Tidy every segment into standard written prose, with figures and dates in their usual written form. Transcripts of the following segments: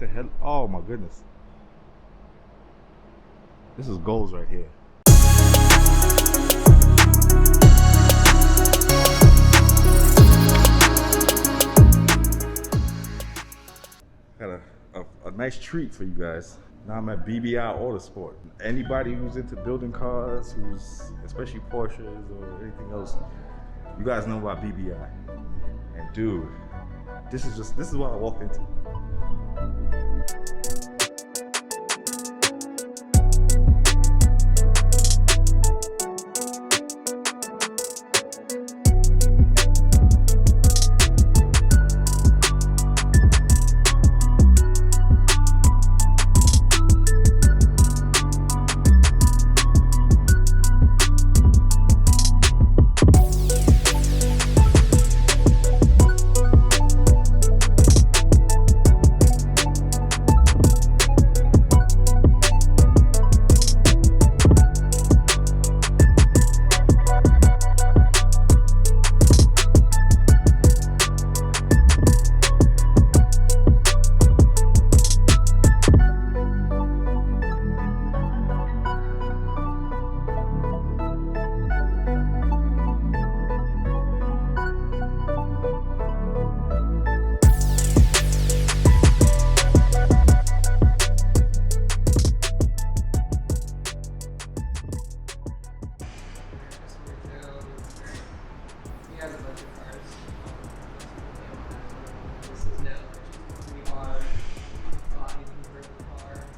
at the head. Oh my goodness. This is goals right here. Got a nice treat for you guys. Now I'm at BBI Autosport. Anybody who's into building cars, who's especially Porsches or anything else, you guys know about BBI. And dude, this is what I walked into.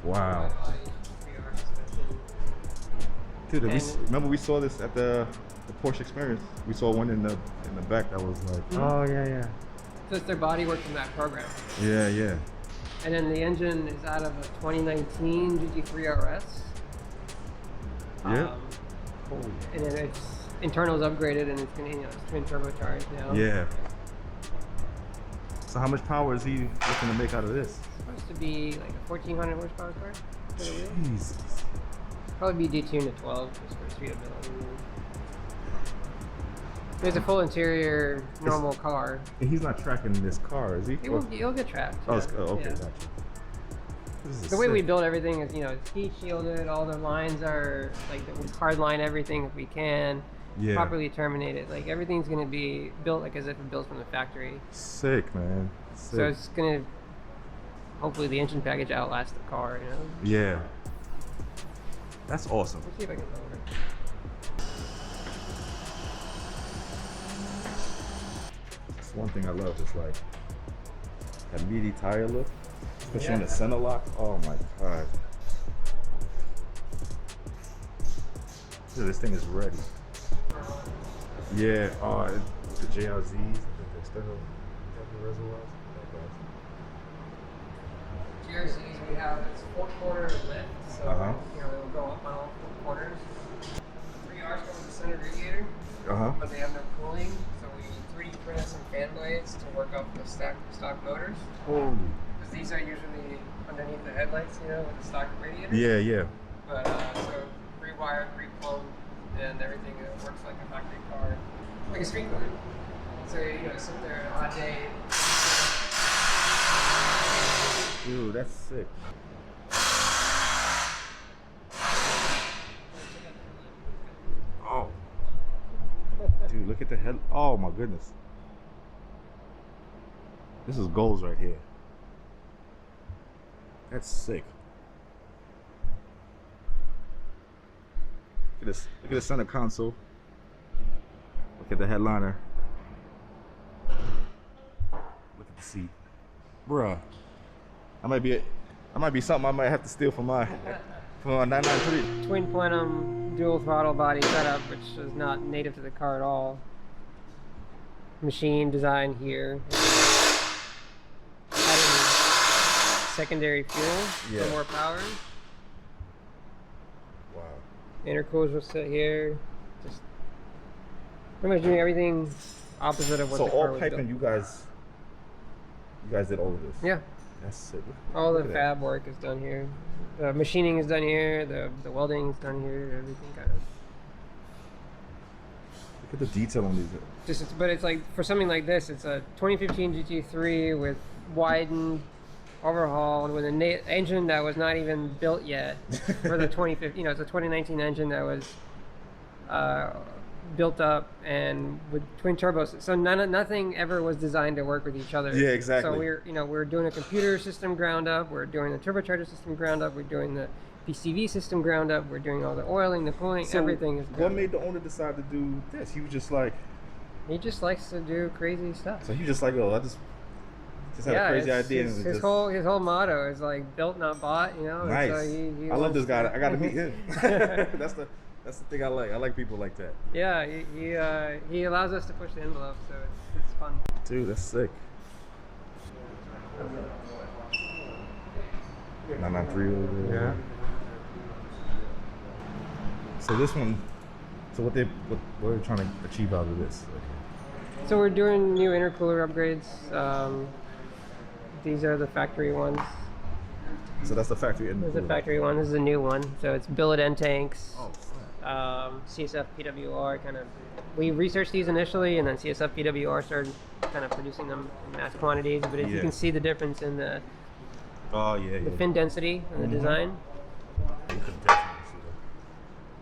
Wow. Dude, remember we saw this at the Porsche experience. We saw one in the back that was like, oh yeah. So it's their bodywork from that program. Yeah. And then the engine is out of a 2019 GT3 RS. Yeah. And then its internal is upgraded and it's gonna, it's twin turbocharged now. Yeah. So how much power is he looking to make out of this? It's supposed to be like a 1400 horsepower car. Jesus. Probably be detuned to 12 just for speedability. There's a full interior, normal car. And he's not tracking this car, is he? He'll get tracked. Oh, yeah. okay, Yeah. gotcha. The way we build everything is, it's heat shielded. All the lines are like we hard line everything if we can. Yeah. Properly terminated. Like everything's gonna be built like as if it built from the factory. Sick, man. Sick. So it's gonna hopefully the engine package outlasts the car. Yeah. That's awesome. Let's see if I can lower it. That's one thing I love. Is like that meaty tire look, especially on the center lock. Oh my god. Dude, this thing is ready. Yeah, the JRZs, the external reservoirs. GRZs we have, it's 4-quarter lift, so it'll go up on all 4 quarters. 3 Rs come with the center radiator, but they have no cooling, so we 3D printed some fan blades to work off the stock motors. Holy. Because these are usually underneath the headlights, with the stock radiators. Yeah. But so rewired, replumbed, and everything works like a factory car, like a street car. So sit there on a day. Dude, that's sick. Oh. Dude, look at the head. Oh my goodness. This is goals right here. That's sick. Look at this. Look at the center console. Look at the headliner. Look at the seat. Bruh. That might be something I might have to steal from my 993. Twin plenum dual throttle body setup, which is not native to the car at all. Machine design here. Adding secondary fuel for more power. Wow. Intercoolers will sit here. Just pretty much doing everything opposite of what the car was built. So all piping, you guys did all of this? Yeah. That's sick. All the fab work is done here. The machining is done here. The welding is done here. Everything kind of. Look at the detail on these. But it's like for something like this, it's a 2015 GT3 with widened overhauled with an engine that was not even built yet for the 2015. You know, it's a 2019 engine that was built up and with twin turbos. So nothing ever was designed to work with each other. Yeah, exactly. So we're doing a computer system ground up. We're doing the turbocharger system ground up. We're doing the PCV system ground up. We're doing all the oiling, the cooling, so everything is. What made the owner decide to do this? He was just like. He just likes to do crazy stuff. So he just like, oh, I just had a crazy idea. His whole motto is like built, not bought. You know. Nice. So he I love this guy. I got to meet him. That's the thing I like. I like people like that. Yeah, he allows us to push the envelope, so it's fun. Dude, that's sick. 993 over there. Yeah. So this one, so what are they trying to achieve out of this? So we're doing new intercooler upgrades. These are the factory ones. So that's the factory intercooler. This is the factory one. This is a new one. So it's billet end tanks. Oh. CSF PWR kind of. We researched these initially, and then CSF PWR started kind of producing them in mass quantities. But you can see the difference in the fin density and the design. You can definitely see that.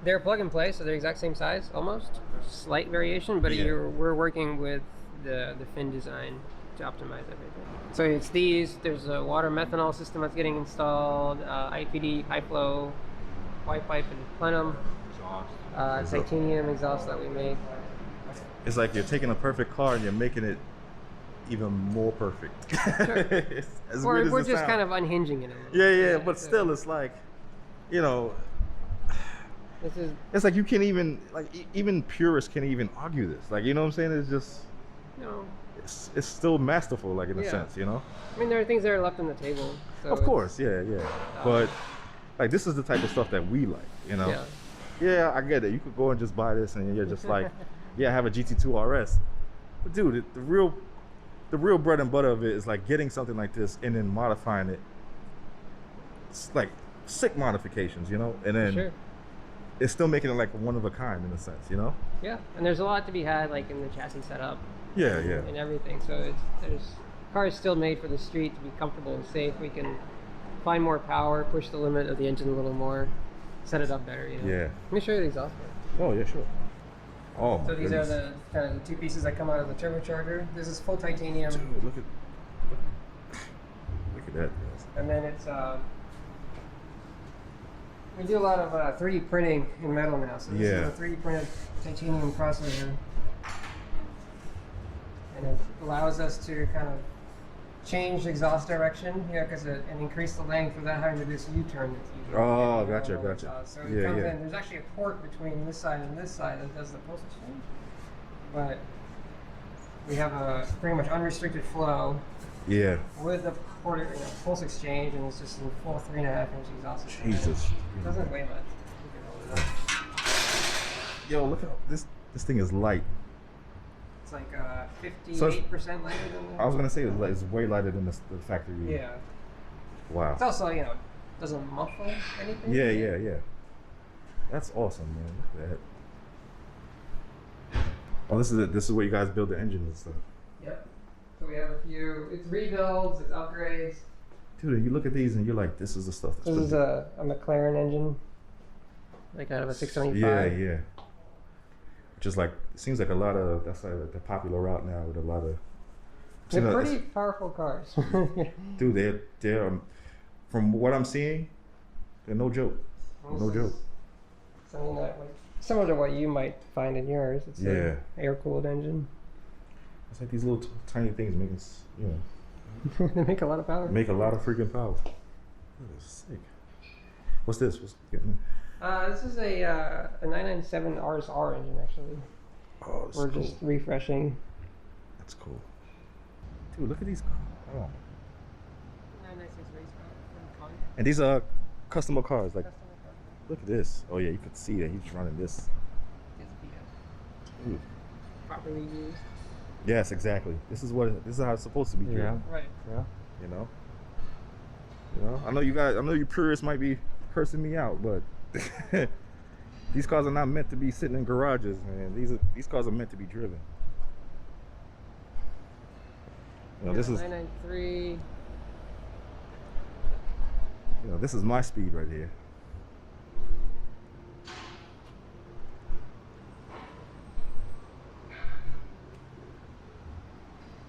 They're plug and play, so they're exact same size almost. Slight variation, but we're working with the fin design to optimize everything. So it's these. There's a water methanol system that's getting installed. IPD, high flow, white pipe, and plenum. Titanium exhaust that we make. It's like you're taking a perfect car and you're making it even more perfect. Sure. We're just kind of unhinging it. Yeah, but still, it's like, you know, it's like you can't even, like, even purists can't even argue this. Like, you know what I'm saying? It's just, it's still masterful, like, in a sense, you know? I mean, there are things that are left on the table. So of course, yeah. But, like, this is the type of stuff that we like, you know? Yeah, I get it. You could go and just buy this and you're just like, I have a GT2 RS. But dude, the real bread and butter of it is like getting something like this and then modifying it. It's like sick modifications, you know? And then it's still making it like one of a kind in a sense, you know? Yeah, and there's a lot to be had like in the chassis setup. Yeah. And everything. So there's cars still made for the street to be comfortable and safe. We can find more power, push the limit of the engine a little more. Set it up better, you know? Yeah. Let me show you the exhaust port. Oh, yeah, sure. Oh, so these are the kind of the two pieces that come out of the turbocharger. This is full titanium. Dude, look at that. And then it's we do a lot of 3D printing in metal now. So this is a 3D printed titanium crossover, and it allows us to kind of change exhaust direction, and increase the length without having to do this U-turn. Oh, gotcha. So it comes in. There's actually a port between this side and this side that does the pulse exchange, but we have a pretty much unrestricted flow. Yeah. With the port, pulse exchange, and it's just a full 3.5-inch exhaust. Jesus. It doesn't weigh much. Yo, look at this. This thing is light. It's like 58% lighter than the... I was gonna say it's way lighter than the factory. Yeah. Wow. It's also, doesn't muffle anything. Yeah. That's awesome, man. Look at that. Oh, this is it. This is where you guys build the engines and stuff. Yep. So we have a few. It's rebuilds. It's upgrades. Dude, you look at these and you're like, this is the stuff. This is a McLaren engine, like out of a 675. Yeah. Which is like, it seems like a lot of, that's like the popular route now with a lot of. They're pretty powerful cars. Dude, they're from what I'm seeing, they're no joke. No joke. Something that, like, similar to what you might find in yours. It's an air-cooled engine. It's like these little tiny things making, they make a lot of power. Make a lot of freaking power. That is sick. What's this? What's getting? This is a 997 RSR engine, actually. Oh, that's We're cool. just refreshing. That's cool. Dude, look at these cars. Oh. 996 race car. And these are customer cars. Like, look at this. Oh yeah, you can see that he's running this. Ooh. Properly used. Yes, exactly. This is how it's supposed to be. Yeah. Right. Yeah. You know. I know you guys. I know you purists might be cursing me out, but these cars are not meant to be sitting in garages, man. These cars are meant to be driven. This is 993. You know, this is my speed right here.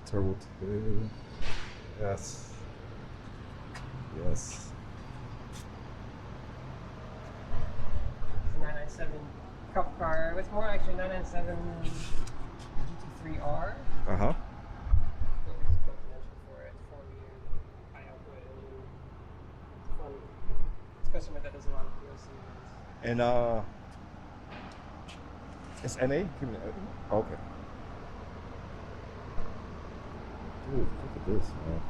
Turbo 2. Yes. Yes. 997 cup car. It's more actually 997 GT3R. Uh-huh. Customer that does a lot of PLC. And it's NA? Okay. Dude, look at this, man.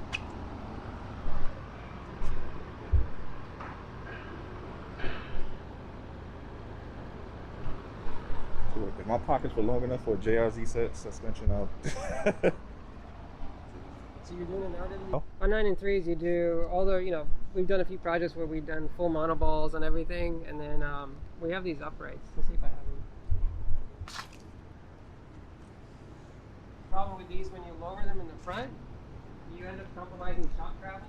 Dude, if my pockets were long enough for a JRZ set suspension out. So you're doing it now, didn't you? Oh. On 9 and 3s, you do, although, you know, we've done a few projects where we've done full monoballs and everything, and then we have these uprights. Let's see if I have them. Problem with these, when you lower them in the front, you end up compromising shock travel.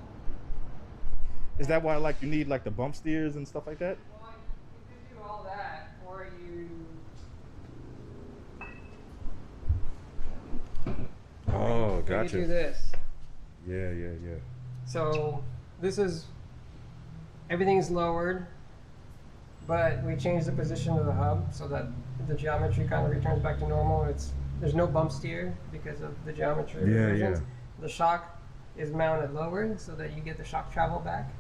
Is that why, like, you need like the bump steers and stuff like that? Well, you could do all that, or you... Oh, gotcha. You do this. Yeah. So this is, everything's lowered, but we changed the position of the hub so that the geometry kind of returns back to normal. There's no bump steer because of the geometry revisions. Yeah. The shock is mounted lowered so that you get the shock travel back.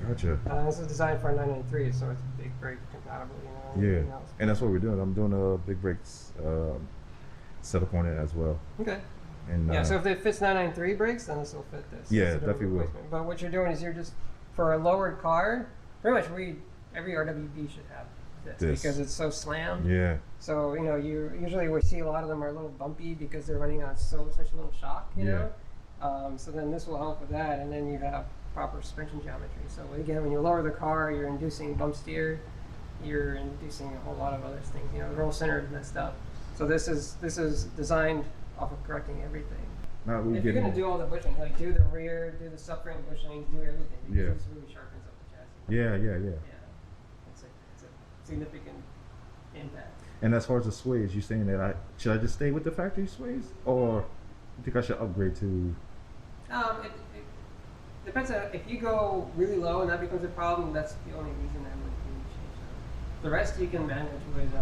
Gotcha. This is designed for a 993, so it's big brake compatible, you know. Yeah, and that's what we're doing. I'm doing a big brakes setup on it as well. Okay. And, yeah, so if it fits 993 brakes, then this will fit this. Yeah, definitely will. But what you're doing is you're just, for a lowered car, pretty much every RWB should have this because it's so slammed. Yeah. So, you know, usually we see a lot of them are a little bumpy because they're running on such a little shock, you know? So then this will help with that, and then you have proper suspension geometry. So again, when you lower the car, you're inducing bump steer, you're inducing a whole lot of other things. You know, the roll center is messed up. So this is designed off of correcting everything. If you're gonna do all the bushing, like do the rear, do the subframe bushings, do everything, because this really sharpens up the chassis. Yeah. It's a significant impact. And as far as the sways, you saying that should I just stay with the factory sways, or you think I should upgrade to? It depends on, if you go really low and that becomes a problem, that's the only reason I would change it. The rest you can manage with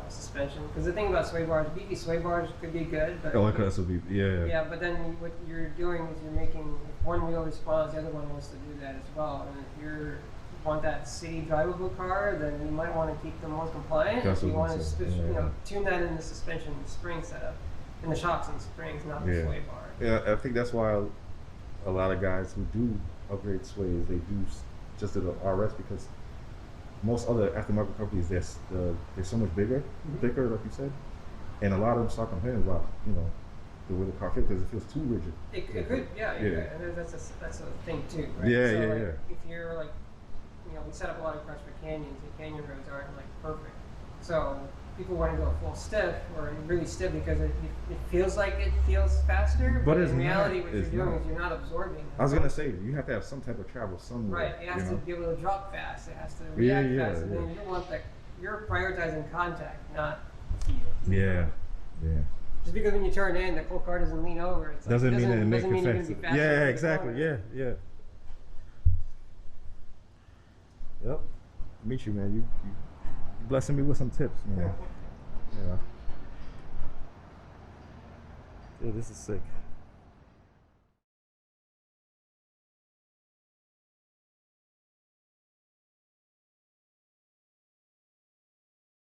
suspension. Because the thing about sway bars, BB sway bars could be good, but yeah, but then what you're doing is you're making, if one wheel responds, the other one wants to do that as well. And if you want that city drivable car, then you might want to keep them more compliant. If you want to tune that in the suspension spring setup, and the shocks and springs, not the sway bar. Yeah, I think that's why a lot of guys who do upgrade sways, they do just do the RS, because most other aftermarket companies, they're so much bigger, thicker, like you said, and a lot of them start complaining about, you know, the way the car fits because it feels too rigid. It could, and that's a thing too, right? If you're like, you know, we set up a lot of cars for canyons, and canyon roads aren't like perfect, so people want to go full stiff or really stiff because it feels like it feels faster, but in reality what you're doing is you're not absorbing. I was gonna say, you have to have some type of travel somewhere. Right, it has to be able to drop fast, it has to react fast, and then you don't want that, you're prioritizing contact, not feel. Yeah. Just because when you turn in, the whole car doesn't lean over, it's doesn't mean it makes it faster. Yeah, exactly, yeah. Yep. Meet you, man. You blessing me with some tips, man. Yeah. Dude, this is sick.